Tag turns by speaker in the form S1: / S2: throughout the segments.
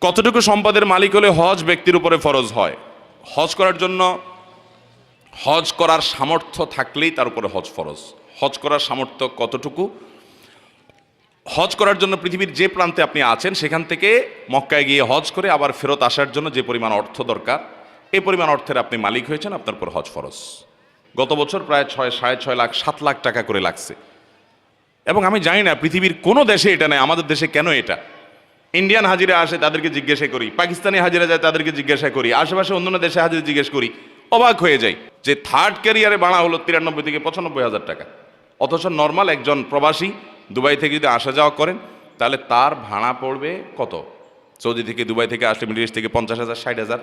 S1: কতটুকু সম্পদের মালিক হলে হজ ব্যক্তির উপরে ফরজ হয়? হজ করার জন্য হজ করার সামর্থ্য থাকলেই তার উপরে হজ ফরজ। হজ করার সামর্থ্য কতটুকু? হজ করার জন্য পৃথিবীর যে প্রান্তে আপনি আছেন সেখান থেকে মক্কায় গিয়ে হজ করে আবার ফেরত আসার জন্য যে পরিমাণ অর্থ দরকার, এই পরিমাণ অর্থের আপনি মালিক হয়েছেন, আপনার উপর হজ ফরজ। গত বছর প্রায় 6.5 লাখ 7 লাখ টাকা করে লাগছে। এবং আমি জানি না পৃথিবীর কোনো দেশে এটা নেই, আমাদের দেশে কেন এটা? ইন্ডিয়ান হাজিরা আসে, তাদেরকে জিজ্ঞাসা করি, পাকিস্তানি হাজিরা যায়, তাদেরকে জিজ্ঞাসা করি, আশেপাশে অন্যান্য দেশে হাজিরা জিজ্ঞেস করি, অবাক হয়ে যাই যে থার্ড ক্যারিয়ারে ভাড়া হলো 93 থেকে 95 হাজার টাকা। অথচ নর্মাল একজন প্রবাসী দুবাই থেকে যদি আসা যাওয়া করেন তাহলে তার ভাড়া পড়বে কত? সৌদি থেকে দুবাই থেকে আসলে মিডল ইস্ট থেকে 50,000, 60,000,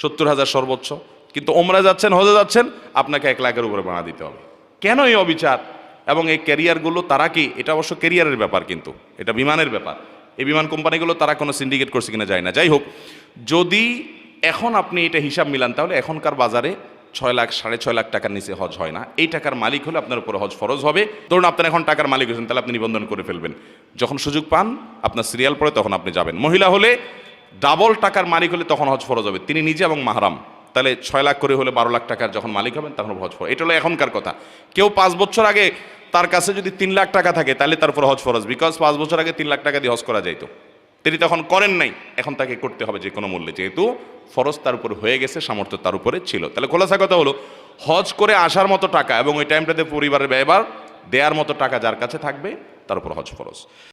S1: 70,000 সর্বোচ্চ। কিন্তু ওমরা যাচ্ছেন, হজে যাচ্ছেন, আপনাকে 1 লাখের উপরে ভাড়া দিতে হবে। কেন এই অবিচার? এবং এই ক্যারিয়ারগুলো তারা কি, এটা অবশ্য ক্যারিয়ারের ব্যাপার, কিন্তু এটা বিমানের ব্যাপার। এই বিমান কোম্পানিগুলো তারা কোনো সিন্ডিকেট করছে কিনা যায় না। যাই হোক, যদি এখন আপনি এটা হিসাব মিলান তাহলে এখনকার বাজারে 6 লাখ 6.5 লাখ টাকার নিচে হজ হয় না। এই টাকার মালিক হলে আপনার উপরে হজ ফরজ হবে। ধরুন আপনার এখন টাকার মালিক হয়েছেন, তাহলে আপনি নিবন্ধন করে ফেলবেন, যখন সুযোগ পান আপনার সিরিয়াল পড়ে তখন আপনি যাবেন। মহিলা হলে ডাবল টাকার মালিক হলে তখন হজ ফরজ হবে, তিনি নিজে এবং মাহরাম। তাহলে 6 লাখ করে হলে 12 লাখ টাকার যখন মালিক হবেন তখন হজ ফরজ। এটা হলো এখনকার কথা। কেউ 5 বছর আগে তার কাছে যদি 3 লাখ টাকা থাকে তাহলে তার উপর হজ ফরজ, বিকজ 5 বছর আগে 3 লাখ টাকা দিয়ে হজ করা যাইতো, তিনি তখন করেন নাই, এখন তাকে করতে হবে যে কোনো মূল্যে, যেহেতু ফরজ তার উপর হয়ে গেছে, সামর্থ্য তার উপরে ছিল। তাহলে খোলাসা কথা হলো, হজ করে আসার মতো টাকা এবং ওই টাইমটাতে পরিবারের ব্যয়বার দেওয়ার মতো টাকা যার কাছে থাকবে তার উপর হজ ফরজ।